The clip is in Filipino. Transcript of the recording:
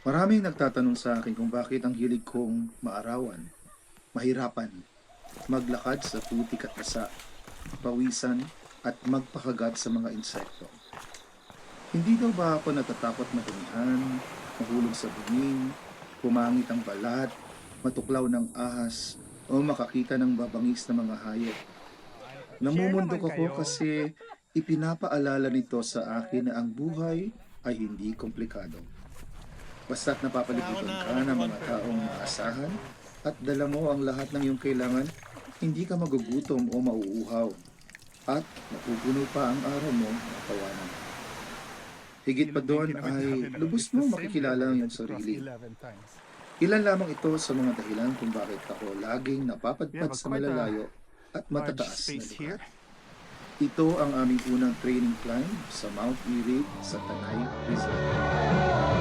Maraming nagtatanong sa akin kung bakit ang hilig kong maarawan, mahirapan, maglakad sa putik at basa, pawisan at magpakagat sa mga insekto. Hindi daw ba ako natatakot madumihan, mahulog sa bunging, pumangit ang balat, matuklaw ng ahas, o makakita ng babangis na mga hayop? Share naman Namumundok ako kayo. kasi ipinapaalala nito sa akin na ang buhay ay hindi komplikado. Basta't Kaya ako napapalibutan ka ng mga nakaka-confirm taong na maasahan at dala mo ang lahat ng iyong kailangan, hindi ka magugutom o mauuhaw at mapupuno pa ang araw mo ng tawanan. Higit pa hindi doon naman ay natin lubos notice the mo same makikilala river ang that iyong you crossed sarili. 11 times. Ilan lamang ito sa mga dahilan kung bakit ako laging We napapadpad have sa quite a malalayo at large matataas na space lugar. here. Ito ang aming unang training climb sa Mount Erie sa Tanay, Rizal.